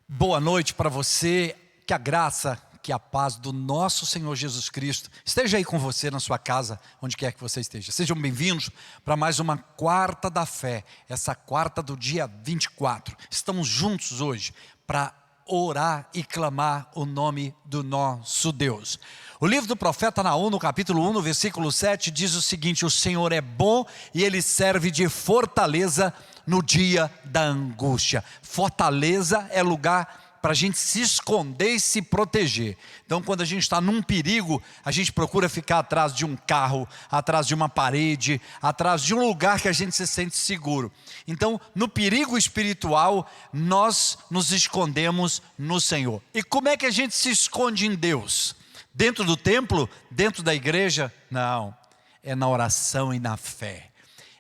Boa noite para você, que a graça, que a paz do nosso Senhor Jesus Cristo esteja aí com você na sua casa, onde quer que você esteja. Sejam bem-vindos para mais uma quarta da fé, essa quarta do dia 24. Estamos juntos hoje para orar e clamar o nome do nosso Deus. O livro do profeta Naum, no capítulo 1, no versículo 7, diz o seguinte: o Senhor é bom e Ele serve de fortaleza no dia da angústia. Fortaleza é lugar para a gente se esconder e se proteger. Então, quando a gente está num perigo, a gente procura ficar atrás de um carro, atrás de uma parede, atrás de um lugar que a gente se sente seguro. Então, no perigo espiritual, nós nos escondemos no Senhor. E como é que a gente se esconde em Deus? Dentro do templo? Dentro da igreja? Não, é na oração e na fé.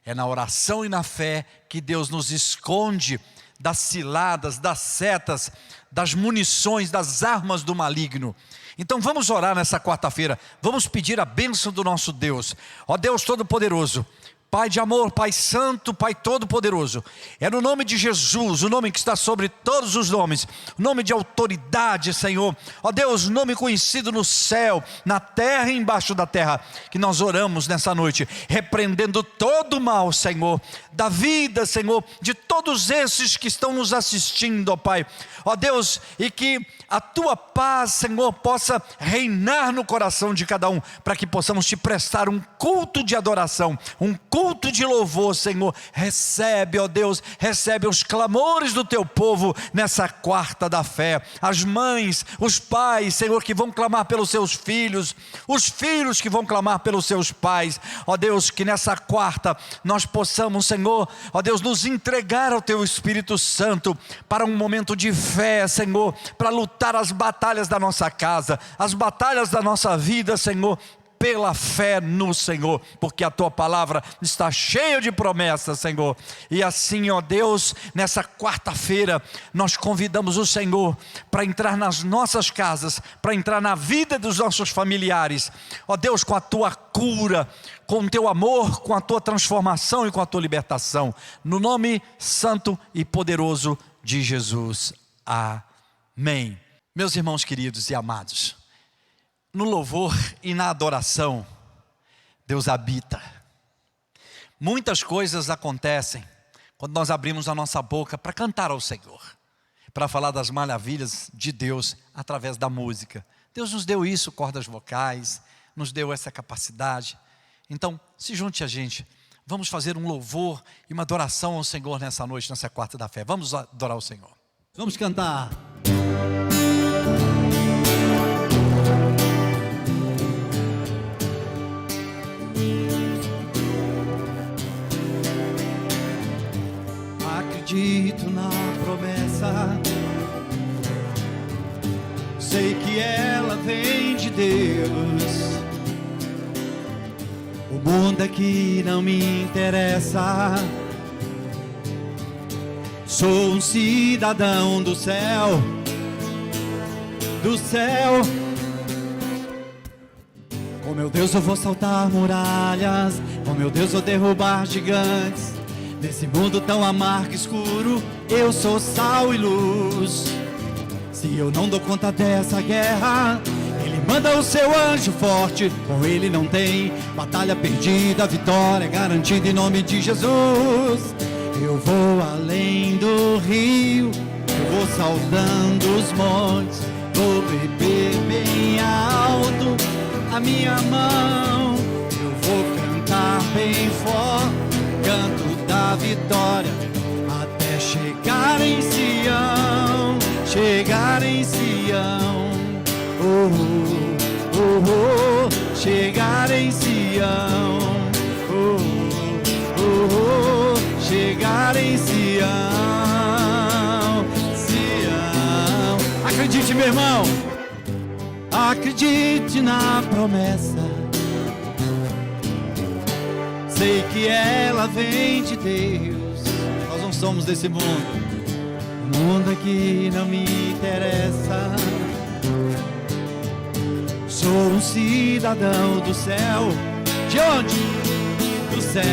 É na oração e na fé que Deus nos esconde das ciladas, das setas, das munições, das armas do maligno. Então vamos orar nessa quarta-feira, vamos pedir a bênção do nosso Deus. Ó Deus Todo-Poderoso, Pai de amor, Pai Santo, Pai Todo-Poderoso, é no nome de Jesus, o nome que está sobre todos os nomes, nome de autoridade, Senhor, ó Deus, nome conhecido no céu, na terra e embaixo da terra, que nós oramos nessa noite, repreendendo todo o mal, Senhor, da vida, Senhor, de todos esses que estão nos assistindo, ó Pai, ó Deus, e que a Tua paz, Senhor, possa reinar no coração de cada um, para que possamos Te prestar um culto de adoração, um culto de louvor, Senhor. Recebe, ó Deus, recebe os clamores do Teu povo nessa quarta da fé. As mães, os pais, Senhor, que vão clamar pelos seus filhos, os filhos que vão clamar pelos seus pais. Ó Deus, que nessa quarta nós possamos, Senhor, ó Deus, nos entregar ao Teu Espírito Santo para um momento de fé, Senhor, para lutar as batalhas da nossa casa, as batalhas da nossa vida, Senhor, pela fé no Senhor, porque a Tua palavra está cheia de promessas, Senhor. E assim, ó Deus, nessa quarta-feira, nós convidamos o Senhor para entrar nas nossas casas, para entrar na vida dos nossos familiares, ó Deus, com a Tua cura, com o Teu amor, com a Tua transformação e com a Tua libertação, no nome santo e poderoso de Jesus. Amém. Meus irmãos queridos e amados, no louvor e na adoração, Deus habita. Muitas coisas acontecem quando nós abrimos a nossa boca para cantar ao Senhor, para falar das maravilhas de Deus através da música. Deus nos deu isso, cordas vocais, nos deu essa capacidade. Então, se junte a gente, vamos fazer um louvor e uma adoração ao Senhor nessa noite, nessa quarta da fé. Vamos adorar o Senhor. Vamos cantar. Acredito na promessa, sei que ela vem de Deus. O mundo aqui não me interessa, sou um cidadão do céu, do céu. Com meu Deus eu vou saltar muralhas, com meu Deus vou derrubar gigantes. Nesse mundo tão amargo e escuro, eu sou sal e luz. Se eu não dou conta dessa guerra, Ele manda o seu anjo forte. Com Ele não tem batalha perdida, vitória garantida em nome de Jesus. Eu vou além do rio, eu vou saltando os montes, vou beber bem alto a minha mão. Eu vou cantar bem forte, canto da vitória, até chegar em Sião, chegar em Sião. Oh, oh, oh, chegar em Sião. Oh, oh, oh, chegar em Sião, Sião. Acredite, meu irmão, acredite na promessa, sei que ela vem de Deus. Nós não somos desse mundo, o mundo aqui não me interessa. Sou um cidadão do céu. De onde? Do céu.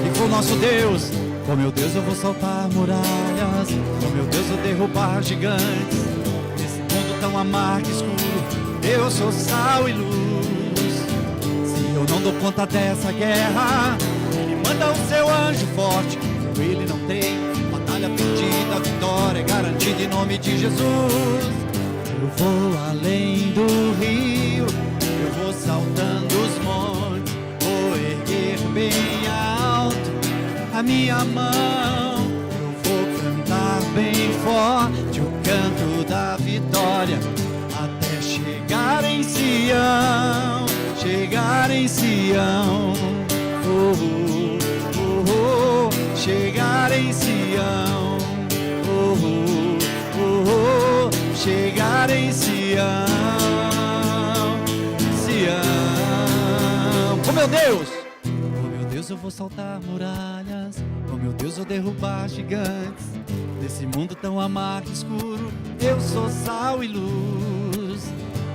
E com o nosso Deus, com meu Deus eu vou saltar muralhas, com meu Deus eu derrubar gigantes. Nesse mundo tão amargo e escuro, eu sou sal e luz. Se eu não dou conta dessa guerra, Ele manda o seu anjo forte. Ele não tem batalha perdida, a vitória é garantida em nome de Jesus. Eu vou além do rio, eu vou saltando os montes, vou erguer bem alto a minha mão. Eu vou cantar bem forte o canto da vitória, até chegar em Sião, chegar em Sião. Oh, oh, oh, oh, chegar em Sião. Oh, oh, oh, oh, chegar em Sião. Sião. Oh meu Deus! Oh meu Deus, eu vou saltar muralhas. Oh meu Deus, eu derrubar gigantes. Nesse mundo tão amargo e escuro, eu sou sal e luz.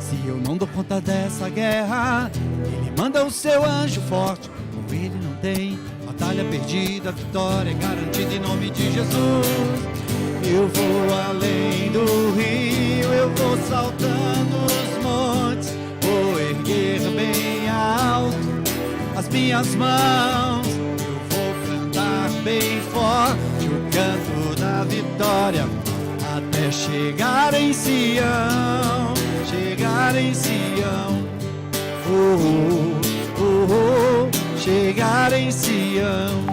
Se eu não dou conta dessa guerra, Ele manda o seu anjo forte. Com Ele não tem batalha perdida, a vitória é garantida em nome de Jesus. Eu vou além do rio, eu vou saltando os montes, vou erguer bem alto as minhas mãos. Eu vou cantar bem forte o canto da vitória, até chegar em Sião, chegar em Sião. Oh, oh, oh, oh, chegar em Sião.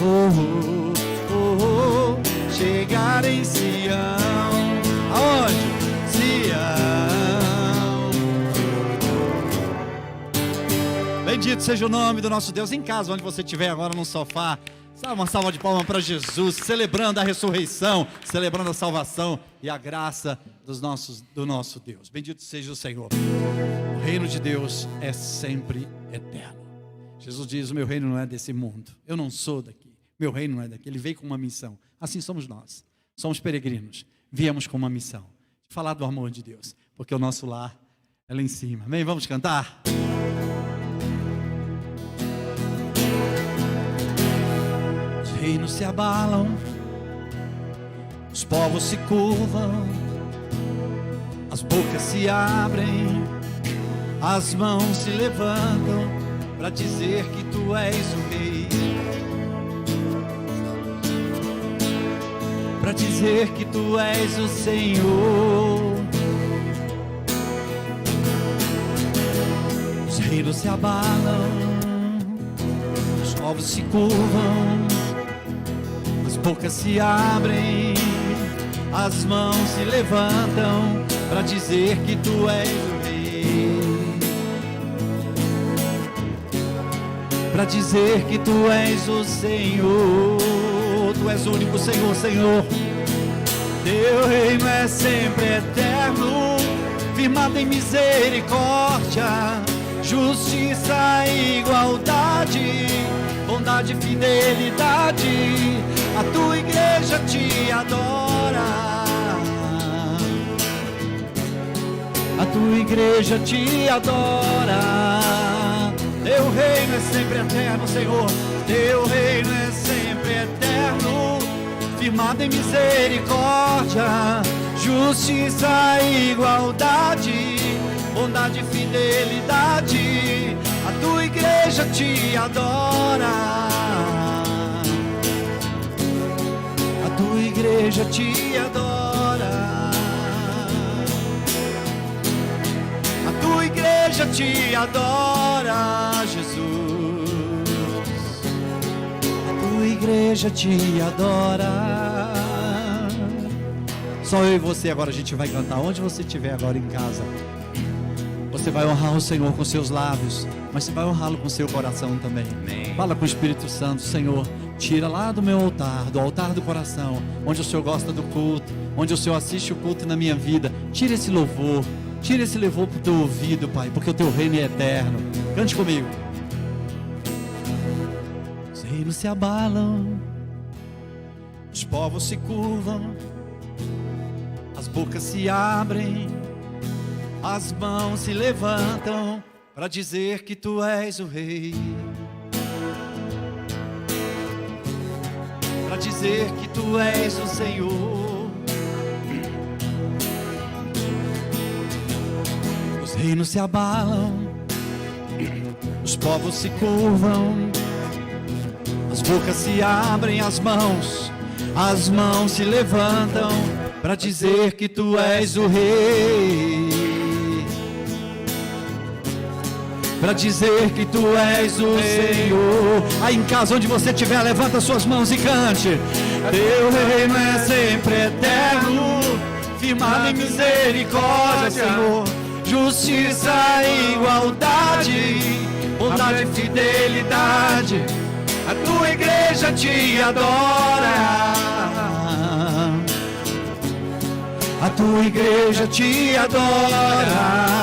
Oh, oh, oh, oh, chegar em Sião. Aonde? Sião. Bendito seja o nome do nosso Deus. Em casa, onde você estiver agora, no sofá, uma salva de palmas para Jesus, celebrando a ressurreição, celebrando a salvação e a graça do nosso Deus. Bendito seja o Senhor. O reino de Deus é sempre eterno. Jesus diz: o meu reino não é desse mundo, eu não sou daqui, meu reino não é daqui. Ele veio com uma missão. Assim somos nós, somos peregrinos, viemos com uma missão, de falar do amor de Deus, porque o nosso lar é lá em cima. Amém? Vamos cantar? Os reinos se abalam, os povos se curvam, as bocas se abrem, as mãos se levantam para dizer que tu és o rei, para dizer que tu és o Senhor. Os reinos se abalam, os povos se curvam, as bocas se abrem, as mãos se levantam para dizer que tu és o rei, para dizer que tu és o Senhor. Tu és o único Senhor, Senhor. Teu reino é sempre eterno, firmado em misericórdia, justiça e igualdade, bondade e fidelidade. A tua igreja te adora, a tua igreja te adora. Teu reino é sempre eterno, Senhor. Teu reino é sempre eterno, firmado em misericórdia, justiça e igualdade, bondade e fidelidade. A tua igreja te adora, a tua igreja te adora, a tua igreja te adora, Jesus. A igreja te adora. Só eu e você agora a gente vai cantar. Onde você estiver agora em casa, você vai honrar o Senhor com seus lábios, mas você vai honrá-lo com seu coração também. Amém. Fala com o Espírito Santo: Senhor, tira lá do meu altar, do altar do coração, onde o Senhor gosta do culto, onde o Senhor assiste o culto na minha vida. Tira esse louvor pro teu ouvido, Pai, porque o teu reino é eterno. Cante comigo. Os reinos se abalam, os povos se curvam, as bocas se abrem, as mãos se levantam para dizer que tu és o rei, para dizer que tu és o Senhor. reinos se abalam, os povos se curvam, as bocas se abrem, as mãos se levantam para dizer que tu és o rei, para dizer que tu és o Senhor. Aí em casa onde você estiver, levanta suas mãos e cante. Teu reino é sempre eterno, firmado em misericórdia, Senhor, justiça e igualdade, bondade e fidelidade. A tua igreja te adora, a tua igreja te adora.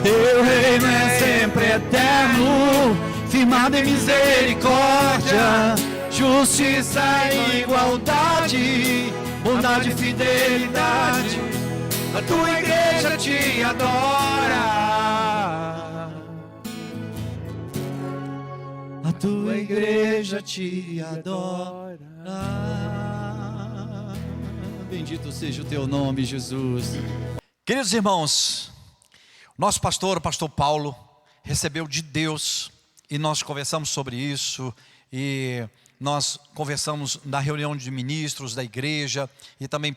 Teu reino é sempre eterno, firmado em misericórdia, justiça e igualdade, bondade e fidelidade. A tua igreja te adora, a tua igreja te adora. Bendito seja o teu nome, Jesus. Queridos irmãos, nosso pastor, o pastor Paulo, recebeu de Deus, e nós conversamos sobre isso, e nós conversamos na reunião de ministros da igreja, e também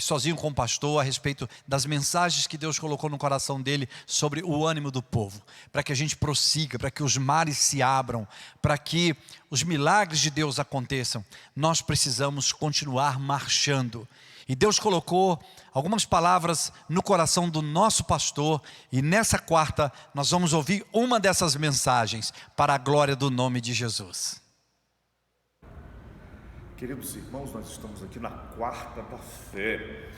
sozinho com o pastor, a respeito das mensagens que Deus colocou no coração dele sobre o ânimo do povo, para que a gente prossiga, para que os mares se abram, para que os milagres de Deus aconteçam. Nós precisamos continuar marchando. E Deus colocou algumas palavras no coração do nosso pastor, e nessa quarta nós vamos ouvir uma dessas mensagens para a glória do nome de Jesus. Queridos irmãos, nós estamos aqui na quarta da fé,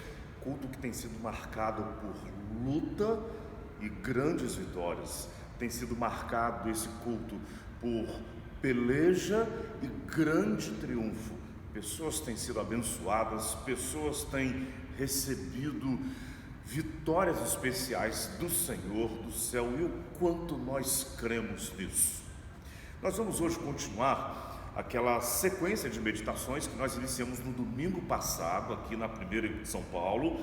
culto que tem sido marcado por luta e grandes vitórias. Tem sido marcado esse culto por peleja e grande triunfo. Pessoas têm sido abençoadas, pessoas têm recebido vitórias especiais do Senhor, do céu, e o quanto nós cremos nisso. Nós vamos hoje continuar aquela sequência de meditações que nós iniciamos no domingo passado, aqui na primeira em São Paulo,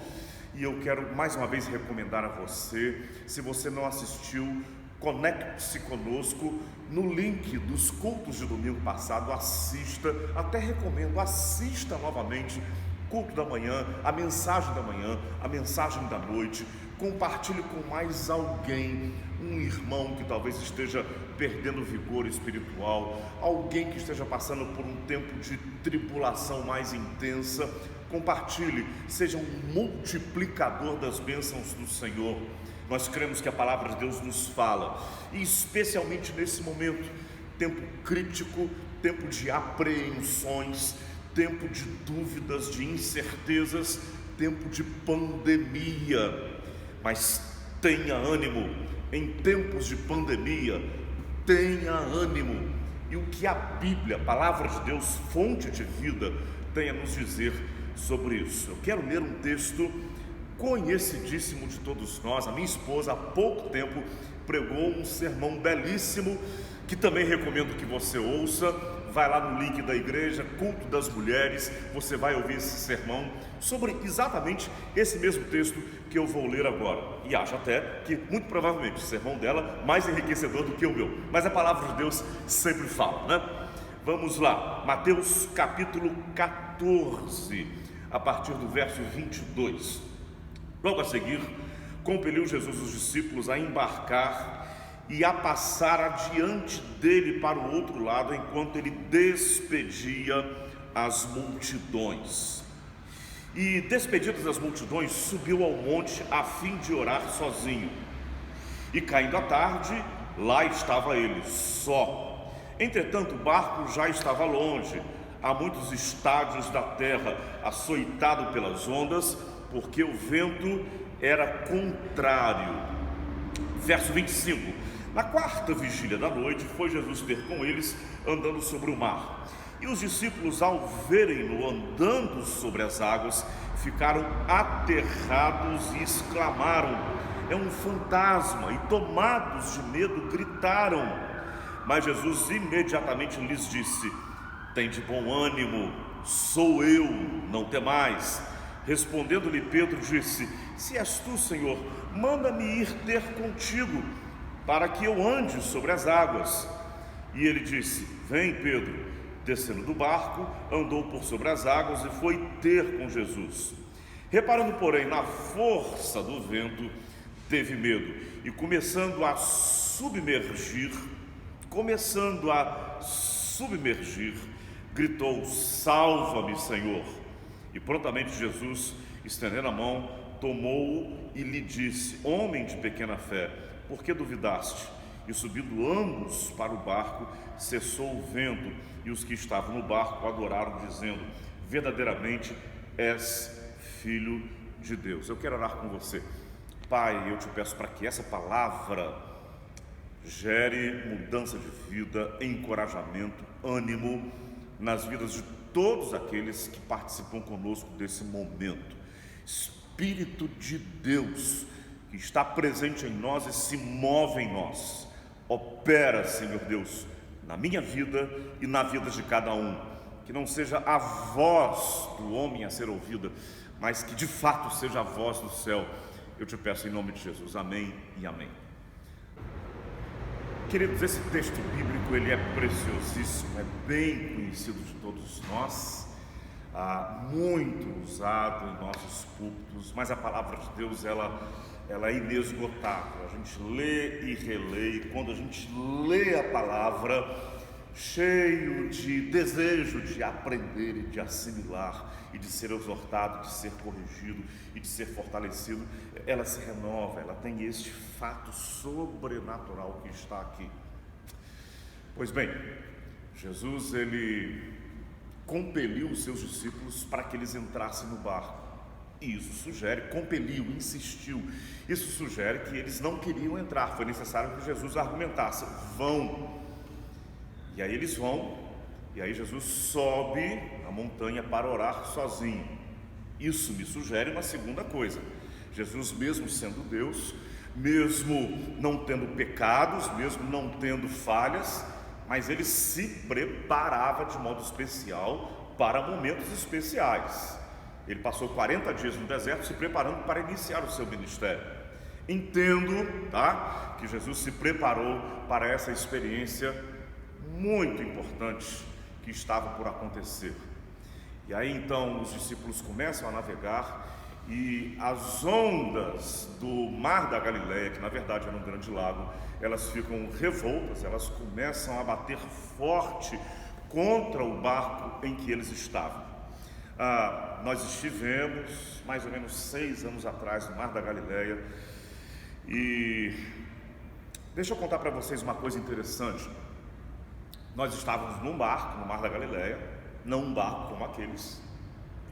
e eu quero mais uma vez recomendar a você, se você não assistiu, conecte-se conosco no link dos cultos de domingo passado, assista, até recomendo, assista novamente, culto da manhã, a mensagem da manhã, a mensagem da noite, compartilhe com mais alguém, um irmão que talvez esteja perdendo vigor espiritual, alguém que esteja passando por um tempo de tribulação mais intensa, compartilhe, seja um multiplicador das bênçãos do Senhor. Nós cremos que a palavra de Deus nos fala, e especialmente nesse momento, tempo crítico, tempo de apreensões, tempo de dúvidas, de incertezas, tempo de pandemia. Mas tenha ânimo, em tempos de pandemia, tenha ânimo, e o que a Bíblia, a palavra de Deus, fonte de vida, tem a nos dizer sobre isso. Eu quero ler um texto conhecidíssimo de todos nós. A minha esposa há pouco tempo pregou um sermão belíssimo, que também recomendo que você ouça. Vai lá no link da igreja, culto das mulheres, você vai ouvir esse sermão sobre exatamente esse mesmo texto que eu vou ler agora, e acho até que muito provavelmente o sermão dela mais enriquecedor do que o meu, mas a palavra de Deus sempre fala, né? Vamos lá, Mateus capítulo 14, a partir do verso 22. Logo a seguir, compeliu Jesus os discípulos a embarcar e a passar adiante dele para o outro lado, enquanto ele despedia as multidões. E despedidas as multidões, subiu ao monte a fim de orar sozinho. E caindo a tarde, lá estava ele, só. Entretanto, o barco já estava longe, a muitos estádios da terra, açoitado pelas ondas, porque o vento era contrário. Verso 25. Na quarta vigília da noite, foi Jesus ter com eles, andando sobre o mar. E os discípulos, ao verem-no andando sobre as águas, ficaram aterrados e exclamaram: é um fantasma! E tomados de medo, gritaram. Mas Jesus imediatamente lhes disse: tende bom ânimo, sou eu, não temais. Respondendo-lhe Pedro, disse: se és tu, Senhor, manda-me ir ter contigo, para que eu ande sobre as águas. E ele disse: vem, Pedro. Descendo do barco, andou por sobre as águas e foi ter com Jesus. Reparando, porém, na força do vento, teve medo, e começando a submergir, gritou: salva-me, Senhor! E prontamente Jesus, estendendo a mão, tomou-o e lhe disse: homem de pequena fé, por que duvidaste? E subindo ambos para o barco, cessou o vento, e os que estavam no barco adoraram, dizendo: verdadeiramente és Filho de Deus. Eu quero orar com você. Pai, eu te peço para que essa palavra gere mudança de vida, encorajamento, ânimo nas vidas de todos aqueles que participam conosco desse momento. Espírito de Deus que está presente em nós e se move em nós, opera, Senhor Deus, na minha vida e na vida de cada um. Que não seja a voz do homem a ser ouvida, mas que de fato seja a voz do céu. Eu te peço em nome de Jesus, amém e amém. Queridos, esse texto bíblico, ele é preciosíssimo, é bem conhecido de todos nós, muito usado em nossos púlpitos, mas a palavra de Deus, ela é inesgotável. A gente lê e relê, e quando a gente lê a palavra, cheio de desejo de aprender e de assimilar, e de ser exortado, de ser corrigido e de ser fortalecido, ela se renova, ela tem este fato sobrenatural que está aqui. Pois bem, Jesus, ele compeliu os seus discípulos para que eles entrassem no barco. E isso sugere, compeliu, insistiu, isso sugere que eles não queriam entrar. Foi necessário que Jesus argumentasse: vão. E aí eles vão, e aí Jesus sobe a montanha para orar sozinho. Isso me sugere uma segunda coisa: Jesus, mesmo sendo Deus, mesmo não tendo pecados, mesmo não tendo falhas, mas ele se preparava de modo especial para momentos especiais. Ele passou 40 dias no deserto se preparando para iniciar o seu ministério. Entendo, que Jesus se preparou para essa experiência muito importante que estava por acontecer. E aí então os discípulos começam a navegar, e as ondas do mar da Galileia, que na verdade era um grande lago, elas ficam revoltas, elas começam a bater forte contra o barco em que eles estavam. Nós estivemos mais ou menos 6 anos atrás no mar da Galileia, e deixa eu contar para vocês uma coisa interessante. Nós estávamos num barco no mar da Galileia, não um barco como aqueles,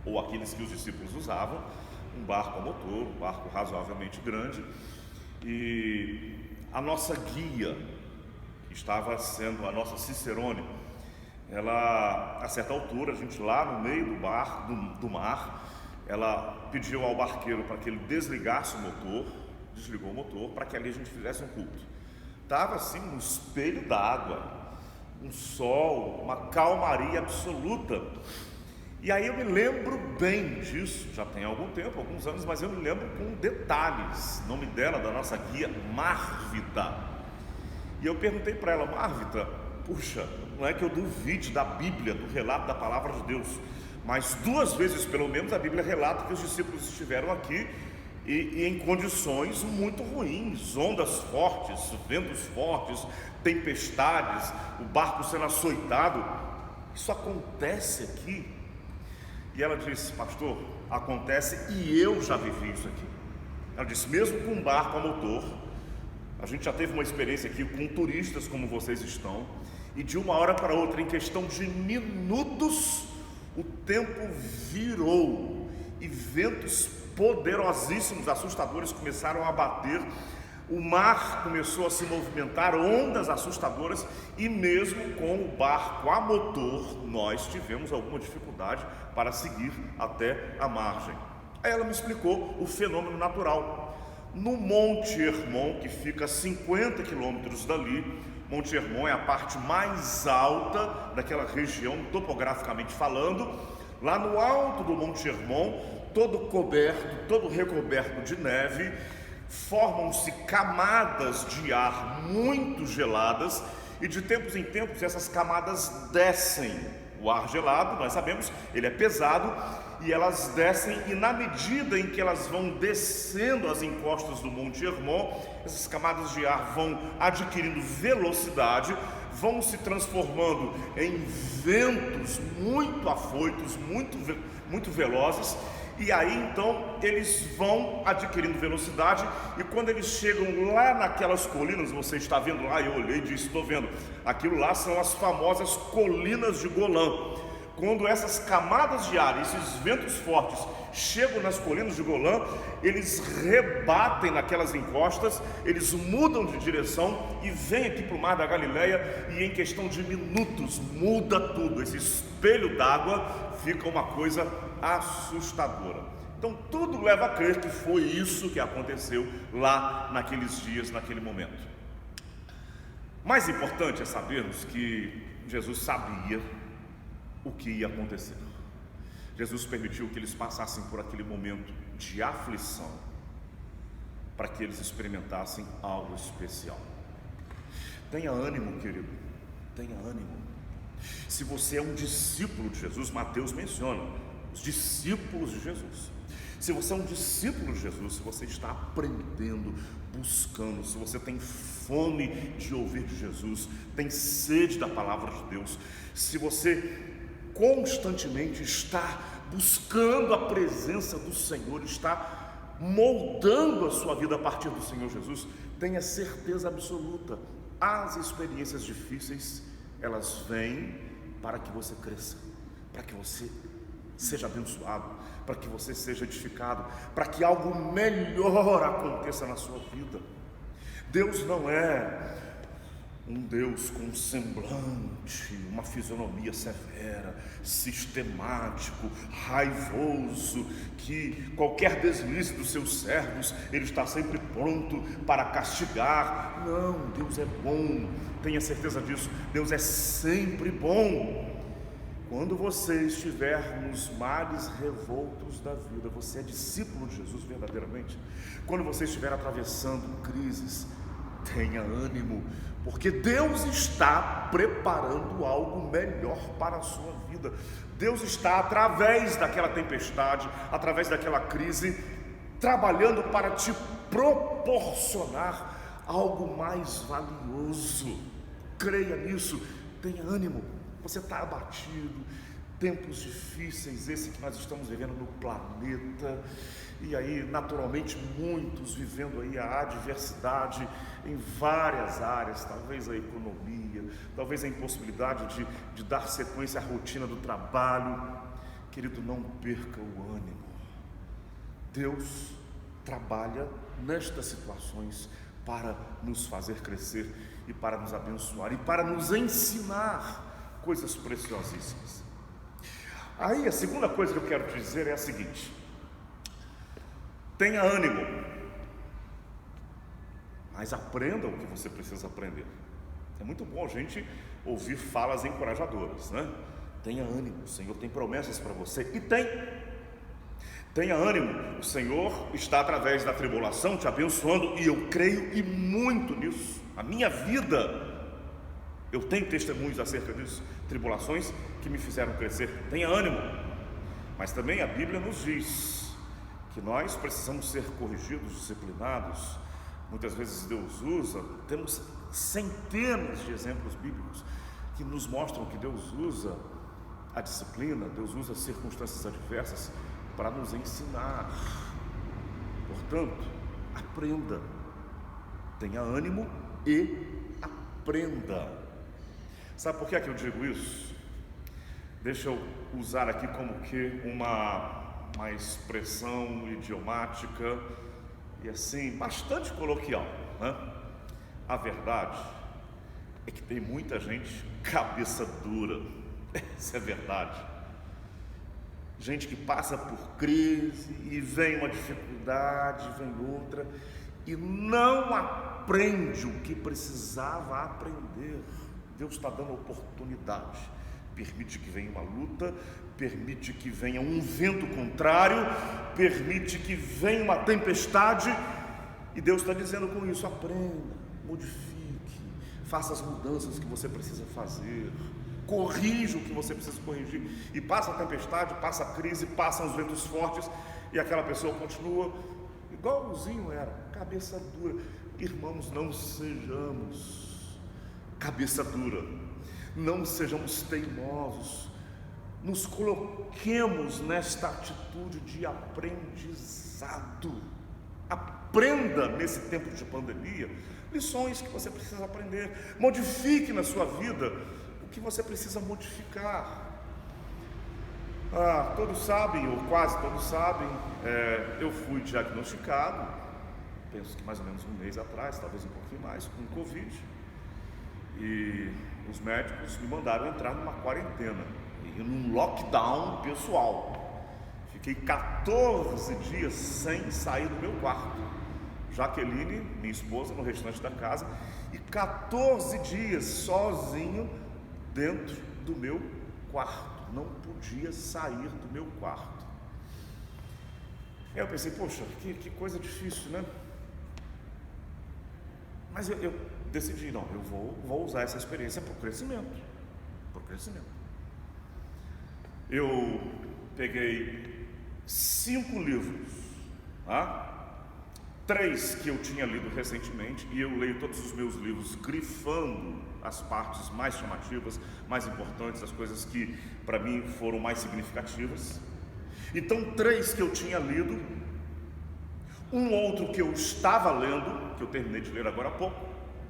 ou aqueles que os discípulos usavam, um barco a motor, um barco razoavelmente grande, e a nossa guia, que estava sendo a nossa Cicerone, ela, a certa altura, a gente lá no meio do mar, ela pediu ao barqueiro para que ele desligasse o motor, desligou o motor, para que ali a gente fizesse um culto. Estava assim um espelho d'água, um sol, uma calmaria absoluta. E aí eu me lembro bem disso, já tem algum tempo, alguns anos, mas eu me lembro com detalhes. O nome dela, da nossa guia, Marvita. E eu perguntei para ela: Marvita, puxa, não é que eu duvide da Bíblia, do relato da palavra de Deus, mas 2 vezes pelo menos a Bíblia relata que os discípulos estiveram aqui e em condições muito ruins, ondas fortes, ventos fortes, tempestades, o barco sendo açoitado. Isso acontece aqui? E ela disse: pastor, acontece, e eu já vivi isso aqui. Ela disse: mesmo com um barco a motor, a gente já teve uma experiência aqui com turistas como vocês estão, e de uma hora para outra, em questão de minutos, o tempo virou e ventos poderosíssimos, assustadores começaram a bater, o mar começou a se movimentar, ondas assustadoras, e mesmo com o barco a motor, nós tivemos alguma dificuldade para seguir até a margem. Aí ela me explicou o fenômeno natural. No Monte Hermon, que fica a 50 quilômetros dali, Monte Hermon é a parte mais alta daquela região, topograficamente falando. Lá no alto do Monte Hermon todo coberto, todo recoberto de neve, formam-se camadas de ar muito geladas, e de tempos em tempos essas camadas descem. O ar gelado, nós sabemos, ele é pesado, e elas descem, e na medida em que elas vão descendo as encostas do Monte Hermon, essas camadas de ar vão adquirindo velocidade, vão se transformando em ventos muito afoitos, muito velozes, e aí então eles vão adquirindo velocidade, e quando eles chegam lá naquelas colinas, você está vendo lá, eu olhei e disse, estou vendo, aquilo lá são as famosas colinas de Golã. Quando essas camadas de ar, esses ventos fortes chegam nas colinas de Golã, eles rebatem naquelas encostas, eles mudam de direção e vêm aqui para o Mar da Galileia, e em questão de minutos muda tudo. Esse espelho d'água fica uma coisa assustadora. Então tudo leva a crer que foi isso que aconteceu lá naqueles dias, naquele momento. Mais importante é sabermos que Jesus sabia o que ia acontecer. Jesus permitiu que eles passassem por aquele momento de aflição para que eles experimentassem algo especial. Tenha ânimo, querido, tenha ânimo. Se você é um discípulo de Jesus, Mateus menciona os discípulos de Jesus. Se você é um discípulo de Jesus, se você está aprendendo, buscando, se você tem fome de ouvir de Jesus, tem sede da palavra de Deus, se você constantemente está buscando a presença do Senhor, está moldando a sua vida a partir do Senhor Jesus, tenha certeza absoluta, as experiências difíceis, elas vêm para que você cresça, para que você seja abençoado, para que você seja edificado, para que algo melhor aconteça na sua vida. Deus não é um Deus com semblante, uma fisionomia severa, sistemático, raivoso, que qualquer deslize dos seus servos, Ele está sempre pronto para castigar. Não, Deus é bom, tenha certeza disso, Deus é sempre bom. Quando você estiver nos mares revoltos da vida, você é discípulo de Jesus verdadeiramente. Quando você estiver atravessando crises, tenha ânimo, porque Deus está preparando algo melhor para a sua vida. Deus está, através daquela tempestade, através daquela crise, trabalhando para te proporcionar algo mais valioso. Creia nisso, tenha ânimo. Você está abatido, tempos difíceis, esse que nós estamos vivendo no planeta, e aí naturalmente muitos vivendo aí a adversidade em várias áreas, talvez a economia, talvez a impossibilidade de dar sequência à rotina do trabalho. Querido, não perca o ânimo. Deus trabalha nestas situações para nos fazer crescer e para nos abençoar e para nos ensinar coisas preciosíssimas. Aí a segunda coisa que eu quero te dizer é a seguinte: tenha ânimo, mas aprenda o que você precisa aprender. É muito bom a gente ouvir falas encorajadoras, né? Tenha ânimo, o Senhor tem promessas para você, e tenha ânimo, o Senhor está através da tribulação te abençoando, e eu creio e muito nisso. A minha vida, eu tenho testemunhos acerca disso, tribulações que me fizeram crescer. Tenha ânimo, mas também a Bíblia nos diz que nós precisamos ser corrigidos, disciplinados. Muitas vezes Deus usa, temos centenas de exemplos bíblicos que nos mostram que Deus usa a disciplina, Deus usa circunstâncias adversas para nos ensinar. Portanto, aprenda, tenha ânimo e aprenda. Sabe por que é que eu digo isso? Deixa eu usar aqui como que uma expressão idiomática e assim, bastante coloquial, né? A verdade é que tem muita gente cabeça dura, essa é verdade. Gente que passa por crise e vem uma dificuldade, vem outra, e não aprende o que precisava aprender. Deus está dando oportunidade, permite que venha uma luta, permite que venha um vento contrário, permite que venha uma tempestade, e Deus está dizendo com isso: aprenda, modifique, faça as mudanças que você precisa fazer, corrija o que você precisa corrigir. E passa a tempestade, passa a crise, passam os ventos fortes, e aquela pessoa continua igualzinho era, cabeça dura. Irmãos, não sejamos cabeça dura, não sejamos teimosos, nos coloquemos nesta atitude de aprendizado. Aprenda nesse tempo de pandemia lições que você precisa aprender, modifique na sua vida o que você precisa modificar. Todos sabem, ou quase todos sabem, eu fui diagnosticado, penso que mais ou menos um mês atrás, talvez um pouquinho mais, com Covid, e os médicos me mandaram entrar numa quarentena, e num lockdown pessoal. Fiquei 14 dias sem sair do meu quarto. Jaqueline, minha esposa, no restante da casa, e 14 dias sozinho dentro do meu quarto. Não podia sair do meu quarto. Aí eu pensei, poxa, que coisa difícil, né? Mas eu decidi, não, eu vou usar essa experiência para o crescimento. Eu peguei 5 livros, 3 que eu tinha lido recentemente, e eu leio todos os meus livros grifando as partes mais chamativas, mais importantes, as coisas que para mim foram mais significativas. Então 3 que eu tinha lido, um outro que eu estava lendo, que eu terminei de ler agora há pouco,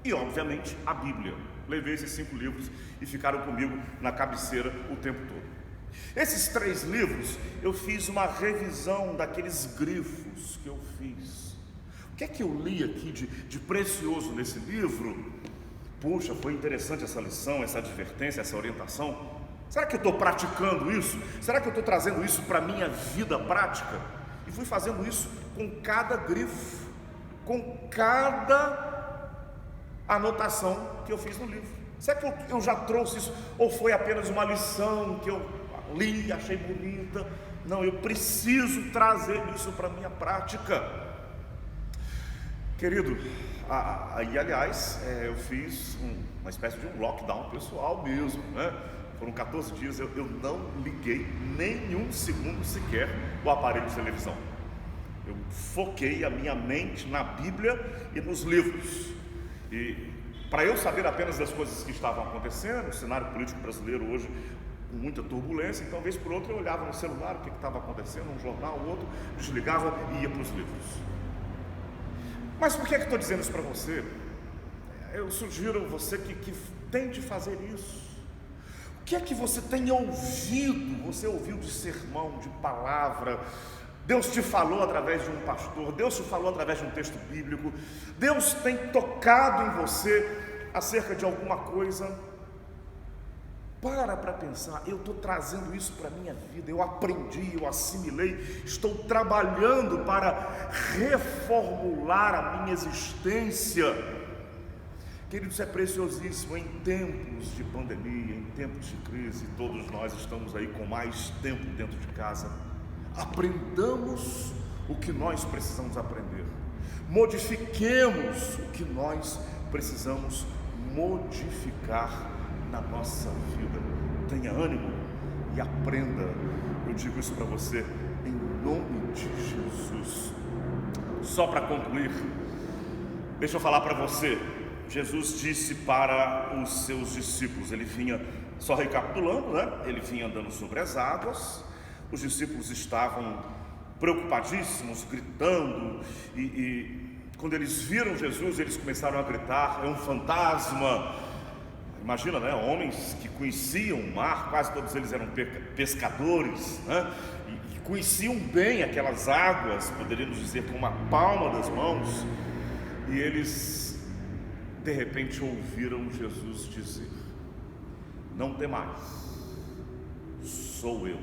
e obviamente a Bíblia. Levei esses 5 livros e ficaram comigo na cabeceira o tempo todo. Esses 3 livros, eu fiz uma revisão daqueles grifos que eu fiz. O que é que eu li aqui de precioso nesse livro? Puxa, foi interessante essa lição, essa advertência, essa orientação. Será que eu estou praticando isso? Será que eu estou trazendo isso para a minha vida prática? E fui fazendo isso com cada grifo, com cada anotação que eu fiz no livro. Será que eu já trouxe isso? Ou foi apenas uma lição que eu li, achei bonita? Não, eu preciso trazer isso para a minha prática. Querido, aliás, eu fiz uma espécie de um lockdown pessoal mesmo, né? Foram 14 dias, eu não liguei nem um segundo sequer o aparelho de televisão. Eu foquei a minha mente na Bíblia e nos livros. E para eu saber apenas das coisas que estavam acontecendo, o cenário político brasileiro hoje com muita turbulência, então vez por outra eu olhava no celular o que estava acontecendo, um jornal, outro, desligava e ia para os livros. Mas por que estou dizendo isso para você? Eu sugiro a você que tente fazer isso. O que é que você tem ouvido? Você ouviu de sermão, de palavra? Deus te falou através de um pastor, Deus te falou através de um texto bíblico, Deus tem tocado em você acerca de alguma coisa? Para pensar, eu estou trazendo isso para a minha vida, eu aprendi, eu assimilei, estou trabalhando para reformular a minha existência. Queridos, isso é preciosíssimo. Em tempos de pandemia, em tempos de crise, todos nós estamos aí com mais tempo dentro de casa. Aprendamos o que nós precisamos aprender, modifiquemos o que nós precisamos modificar na nossa vida. Tenha ânimo e aprenda. Eu digo isso para você em nome de Jesus. Só para concluir, deixa eu falar para você. Jesus disse para os seus discípulos, ele vinha, só recapitulando, né? Ele vinha andando sobre as águas. Os discípulos estavam preocupadíssimos, gritando, e quando eles viram Jesus, eles começaram a gritar: é um fantasma. Imagina, né? Homens que conheciam o mar, quase todos eles eram pescadores, né? E conheciam bem aquelas águas, poderíamos dizer, com uma palma das mãos. E eles, de repente, ouviram Jesus dizer: não temais, sou eu,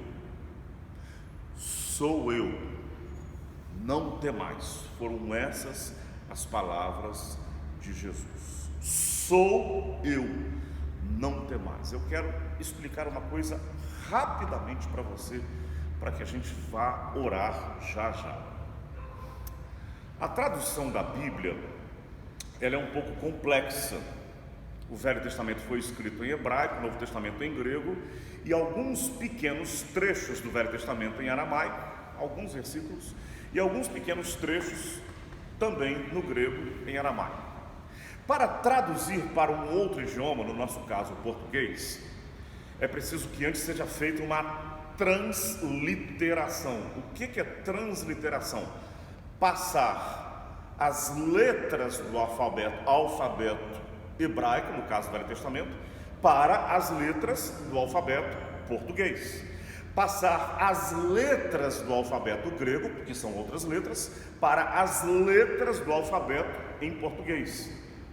não temais. Foram essas as palavras de Jesus: sou eu, não temais. Eu quero explicar uma coisa rapidamente para você, para que a gente vá orar já já. A tradução da Bíblia, ela é um pouco complexa. O Velho Testamento foi escrito em hebraico, o Novo Testamento em grego, e alguns pequenos trechos do Velho Testamento em aramaico, alguns versículos, e alguns pequenos trechos também no grego em aramaico. Para traduzir para um outro idioma, no nosso caso o português, é preciso que antes seja feita uma transliteração. O que é transliteração? Passar as letras do alfabeto hebraico, no caso do Velho Testamento, para as letras do alfabeto português. Passar as letras do alfabeto grego, que são outras letras, para as letras do alfabeto em português.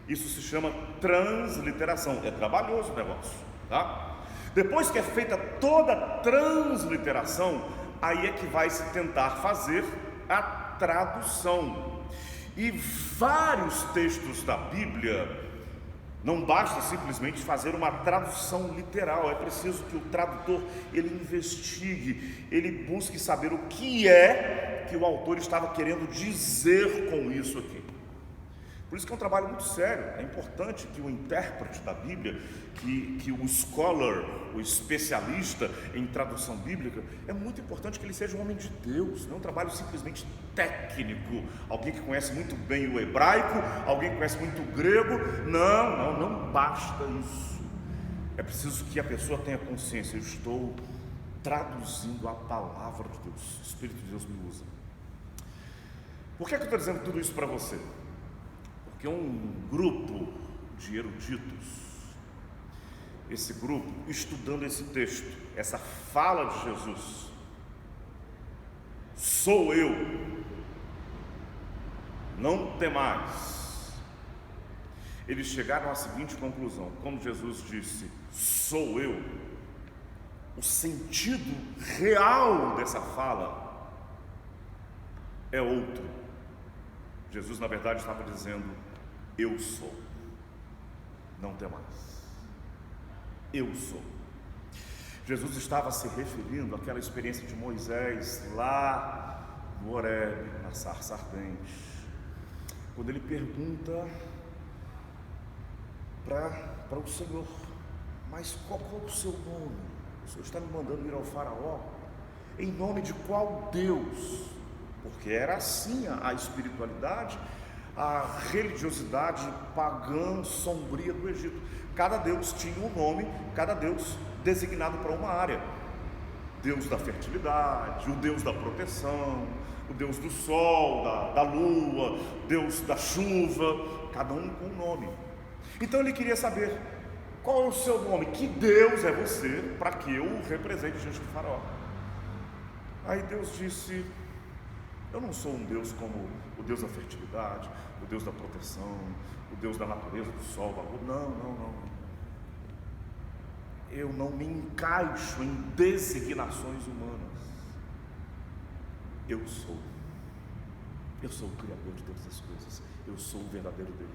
Isso se chama transliteração. É trabalhoso o negócio, tá? Depois que é feita toda a transliteração, aí é que vai se tentar fazer a tradução. E vários textos da Bíblia, não basta simplesmente fazer uma tradução literal, é preciso que o tradutor ele investigue, ele busque saber o que é que o autor estava querendo dizer com isso aqui. Por isso que é um trabalho muito sério. É importante que o intérprete da Bíblia, que o scholar, o especialista em tradução bíblica, é muito importante que ele seja um homem de Deus, não é um trabalho simplesmente técnico, alguém que conhece muito bem o hebraico, alguém que conhece muito o grego. Não basta isso. É preciso que a pessoa tenha consciência: eu estou traduzindo a palavra de Deus, o Espírito de Deus me usa. Por que eu estou dizendo tudo isso para você? Porque um grupo de eruditos, esse grupo, estudando esse texto, essa fala de Jesus, sou eu, não temais, eles chegaram à seguinte conclusão: quando Jesus disse, sou eu, o sentido real dessa fala é outro. Jesus, na verdade, estava dizendo, eu sou, não temais, eu sou. Jesus estava se referindo àquela experiência de Moisés lá no Horebe, na sarça ardente, quando ele pergunta para o Senhor, mas qual é o seu nome? O Senhor está me mandando ir ao faraó, em nome de qual Deus? Porque era assim a espiritualidade, a religiosidade pagã, sombria do Egito. Cada Deus tinha um nome, cada Deus designado para uma área. Deus da fertilidade, o Deus da proteção, o Deus do sol, da lua, Deus da chuva, cada um com um nome. Então ele queria saber, qual é o seu nome? Que Deus é você, para que eu o represente diante do faraó? Aí Deus disse, eu não sou um Deus como o Deus da fertilidade, o Deus da proteção, o Deus da natureza, do sol, da lua. Não. Eu não me encaixo em designações humanas. Eu sou o Criador de todas as coisas. Eu sou o verdadeiro Deus.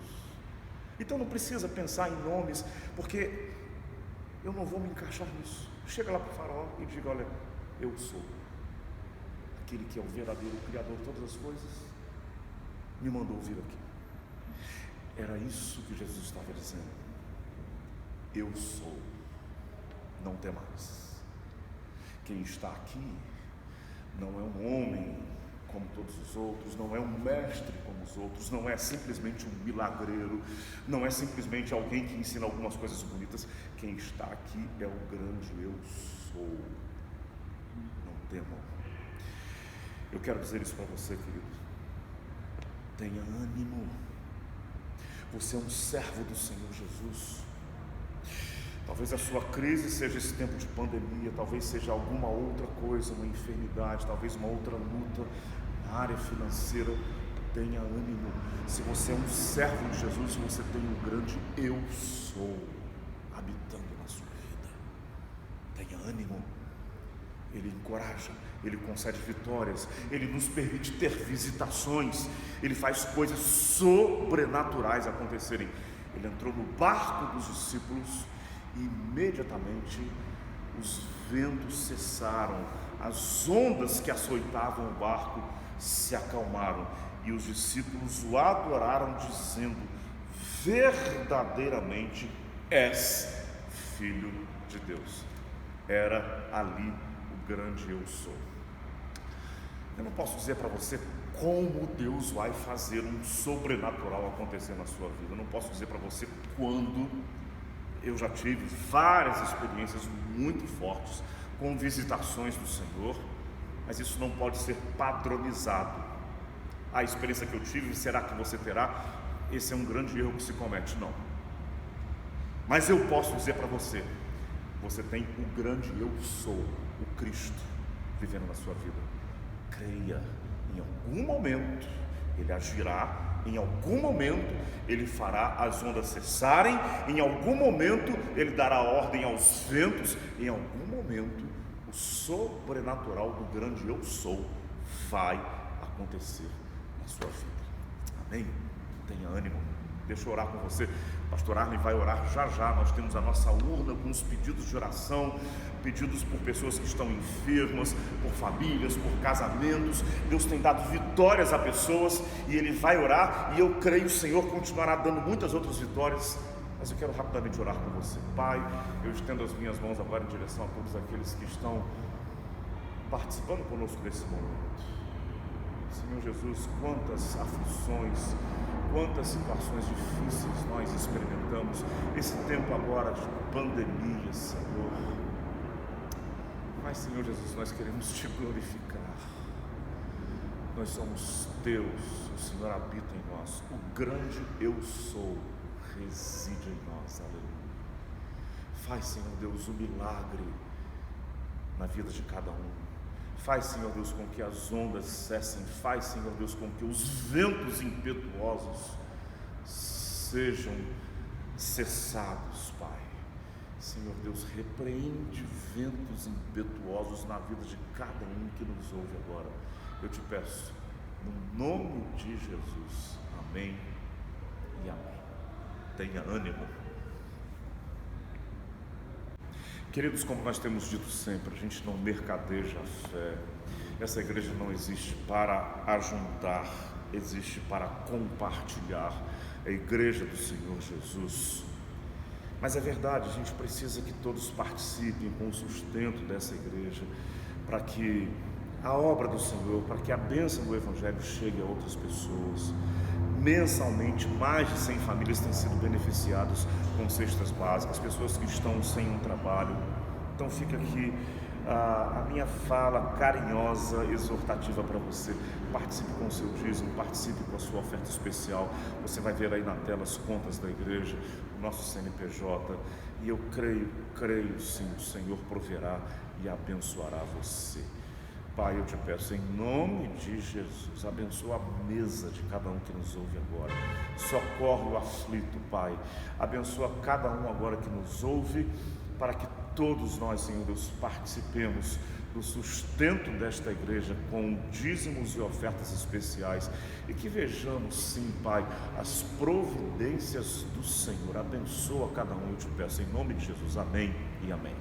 Então não precisa pensar em nomes, porque eu não vou me encaixar nisso. Chega lá para o faraó e diga, olha, eu sou aquele que é o verdadeiro Criador de todas as coisas, me mandou vir aqui. Era isso que Jesus estava dizendo. Eu sou, não temais. Quem está aqui não é um homem como todos os outros, não é um mestre como os outros, não é simplesmente um milagreiro, não é simplesmente alguém que ensina algumas coisas bonitas. Quem está aqui é o grande eu sou. Não temam. Eu quero dizer isso para você, querido. Tenha ânimo. Você é um servo do Senhor Jesus. Talvez a sua crise seja esse tempo de pandemia, talvez seja alguma outra coisa, uma enfermidade, talvez uma outra luta na área financeira. Tenha ânimo. Se você é um servo de Jesus, você tem um grande eu sou habitando na sua vida. Tenha ânimo. Ele encoraja, Ele concede vitórias, Ele nos permite ter visitações, Ele faz coisas sobrenaturais acontecerem. Ele entrou no barco dos discípulos E imediatamente os ventos cessaram, as ondas que açoitavam o barco se acalmaram, e os discípulos o adoraram, dizendo: verdadeiramente és Filho de Deus. Era ali o grande eu sou. Eu não posso dizer para você como Deus vai fazer um sobrenatural acontecer na sua vida. Eu não posso dizer para você quando. Eu já tive várias experiências muito fortes com visitações do Senhor, mas isso não pode ser padronizado. A experiência que eu tive, será que você terá? Esse é um grande erro que se comete, não. Mas eu posso dizer para você, você tem o grande eu sou, o Cristo, vivendo na sua vida. Creia, em algum momento Ele agirá, em algum momento Ele fará as ondas cessarem, em algum momento Ele dará ordem aos ventos, em algum momento o sobrenatural do grande eu sou vai acontecer na sua vida. Amém? Tenha ânimo. Deixa eu orar com você. Pastor Arlen vai orar já já. Nós temos a nossa urna com os pedidos de oração, pedidos por pessoas que estão enfermas, por famílias, por casamentos. Deus tem dado vitórias a pessoas e Ele vai orar, e eu creio que o Senhor continuará dando muitas outras vitórias. Mas eu quero rapidamente orar com você. Pai, eu estendo as minhas mãos agora em direção a todos aqueles que estão participando conosco desse momento. Senhor Jesus, quantas aflições, quantas situações difíceis nós experimentamos, esse tempo agora de pandemia, Senhor. Mas, Senhor Jesus, nós queremos Te glorificar. Nós somos Teus, o Senhor habita em nós, o grande eu sou reside em nós, aleluia. Faz, Senhor Deus, um milagre na vida de cada um. Faz, Senhor Deus, com que as ondas cessem. Faz, Senhor Deus, com que os ventos impetuosos sejam cessados, Pai. Senhor Deus, repreende ventos impetuosos na vida de cada um que nos ouve agora. Eu te peço, no nome de Jesus. Amém e amém. Tenha ânimo. Queridos, como nós temos dito sempre, a gente não mercadeja a fé. Essa igreja não existe para ajuntar, existe para compartilhar. É a igreja do Senhor Jesus. Mas é verdade, a gente precisa que todos participem com o sustento dessa igreja, para que a obra do Senhor, para que a bênção do Evangelho chegue a outras pessoas. Mensalmente, mais de 100 famílias têm sido beneficiadas com cestas básicas, pessoas que estão sem um trabalho. Então fica aqui a minha fala carinhosa, exortativa para você. Participe com o seu dízimo, participe com a sua oferta especial. Você vai ver aí na tela as contas da igreja, o nosso CNPJ, e eu creio sim, o Senhor proverá e abençoará você. Pai, eu te peço, em nome de Jesus, abençoa a mesa de cada um que nos ouve agora. Socorre o aflito, Pai. Abençoa cada um agora que nos ouve, para que todos nós, Senhor Deus, participemos do sustento desta igreja com dízimos e ofertas especiais, e que vejamos, sim, Pai, as providências do Senhor. Abençoa cada um, eu te peço, em nome de Jesus. Amém e amém.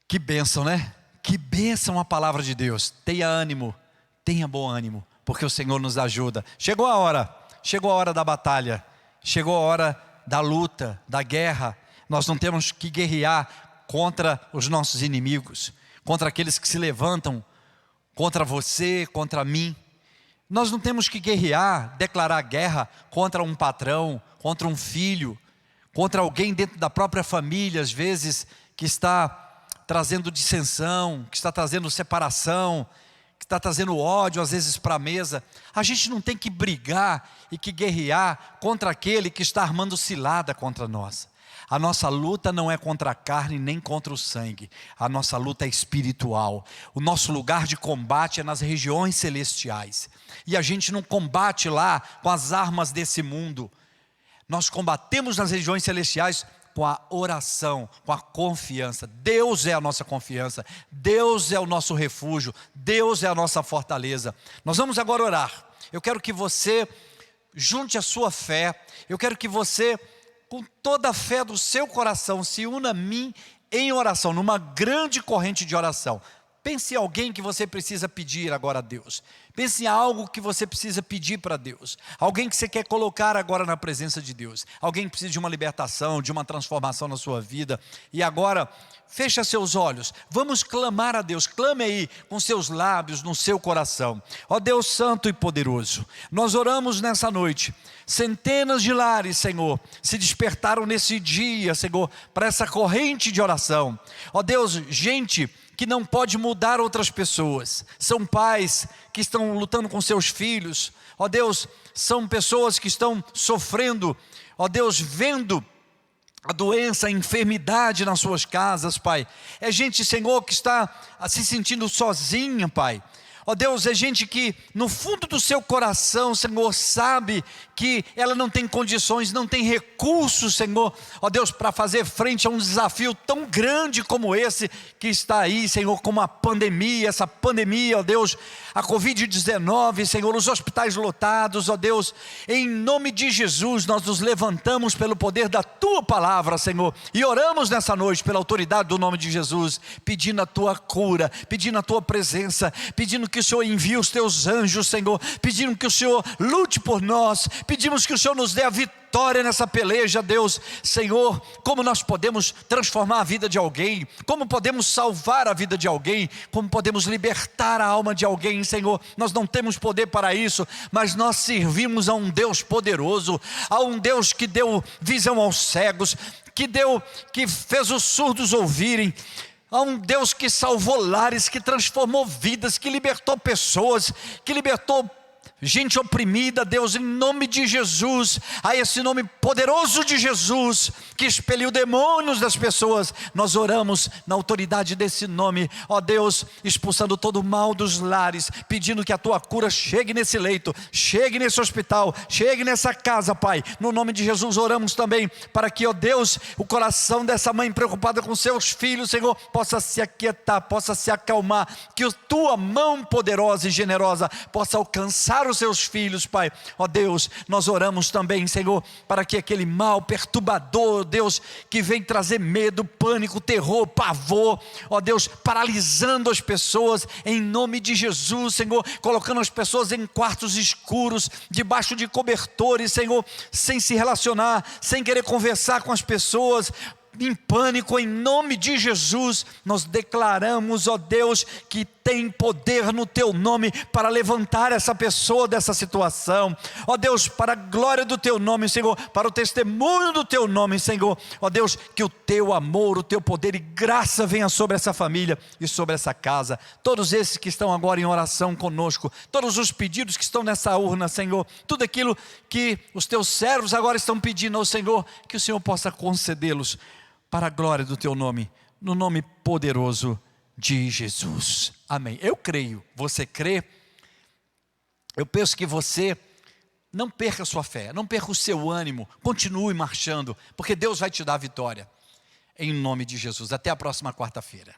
Que bênção, né? Que bênção a palavra de Deus. Tenha ânimo, tenha bom ânimo, porque o Senhor nos ajuda. Chegou a hora da batalha, chegou a hora da luta, da guerra. Nós não temos que guerrear contra os nossos inimigos, contra aqueles que se levantam contra você, contra mim. Nós não temos que guerrear, declarar guerra contra um patrão, contra um filho, contra alguém dentro da própria família, às vezes, que está trazendo dissensão, que está trazendo separação, que está trazendo ódio às vezes para a mesa. A gente não tem que brigar e que guerrear contra aquele que está armando cilada contra nós. A nossa luta não é contra a carne nem contra o sangue. A nossa luta é espiritual. O nosso lugar de combate é nas regiões celestiais. E a gente não combate lá com as armas desse mundo. Nós combatemos nas regiões celestiais com a oração, com a confiança. Deus é a nossa confiança, Deus é o nosso refúgio, Deus é a nossa fortaleza. Nós vamos agora orar. Eu quero que você junte a sua fé, eu quero que você com toda a fé do seu coração, se una a mim em oração, numa grande corrente de oração. Pense em alguém que você precisa pedir agora a Deus. Pense em algo que você precisa pedir para Deus. Alguém que você quer colocar agora na presença de Deus. Alguém que precisa de uma libertação, de uma transformação na sua vida. E agora, fecha seus olhos. Vamos clamar a Deus. Clame aí com seus lábios, no seu coração. Ó Deus santo e poderoso, nós oramos nessa noite. Centenas de lares, Senhor, se despertaram nesse dia, Senhor, para essa corrente de oração. Ó Deus, gente que não pode mudar outras pessoas, são pais que estão lutando com seus filhos, ó Deus, são pessoas que estão sofrendo, ó Deus, vendo a doença, a enfermidade nas suas casas, Pai. É gente, Senhor, que está se sentindo sozinha, Pai. Ó Deus, é gente que no fundo do seu coração, Senhor, sabe que ela não tem condições, não tem recursos, Senhor, ó Deus, para fazer frente a um desafio tão grande como esse que está aí, Senhor, como a pandemia, essa pandemia, ó Deus, a Covid-19, Senhor, os hospitais lotados, ó Deus, em nome de Jesus, nós nos levantamos pelo poder da Tua palavra, Senhor, e oramos nessa noite pela autoridade do nome de Jesus, pedindo a Tua cura, pedindo a Tua presença, pedindo que o Senhor envie os Teus anjos, Senhor, pedindo que o Senhor lute por nós, pedimos que o Senhor nos dê a vitória nessa peleja, Deus. Senhor, como nós podemos transformar a vida de alguém, como podemos salvar a vida de alguém, como podemos libertar a alma de alguém, Senhor, nós não temos poder para isso, mas nós servimos a um Deus poderoso, a um Deus que deu visão aos cegos, que fez os surdos ouvirem, a um Deus que salvou lares, que transformou vidas, que libertou pessoas, que libertou gente oprimida, Deus, em nome de Jesus, a esse nome poderoso de Jesus, que expeliu demônios das pessoas, nós oramos na autoridade desse nome, ó Deus, expulsando todo o mal dos lares, pedindo que a Tua cura chegue nesse leito, chegue nesse hospital, chegue nessa casa, Pai, no nome de Jesus oramos também, para que, ó Deus, o coração dessa mãe preocupada com seus filhos, Senhor, possa se aquietar, possa se acalmar, que a Tua mão poderosa e generosa possa alcançar os seus filhos, Pai. Ó Deus, nós oramos também, Senhor, para que aquele mal perturbador, Deus, que vem trazer medo, pânico, terror, pavor, ó Deus, paralisando as pessoas, em nome de Jesus, Senhor, colocando as pessoas em quartos escuros, debaixo de cobertores, Senhor, sem se relacionar, sem querer conversar com as pessoas, em pânico, em nome de Jesus, nós declaramos, ó Deus, que tem poder no Teu nome para levantar essa pessoa dessa situação, ó Deus, para a glória do Teu nome, Senhor, para o testemunho do Teu nome, Senhor, ó Deus, que o Teu amor, o Teu poder e graça venha sobre essa família e sobre essa casa, todos esses que estão agora em oração conosco, todos os pedidos que estão nessa urna, Senhor, tudo aquilo que os Teus servos agora estão pedindo ao Senhor, que o Senhor possa concedê-los, para a glória do Teu nome, no nome poderoso de Jesus. Amém. Eu creio, você crê? Eu penso que você não perca a sua fé, não perca o seu ânimo, continue marchando, porque Deus vai te dar a vitória. Em nome de Jesus. Até a próxima quarta-feira.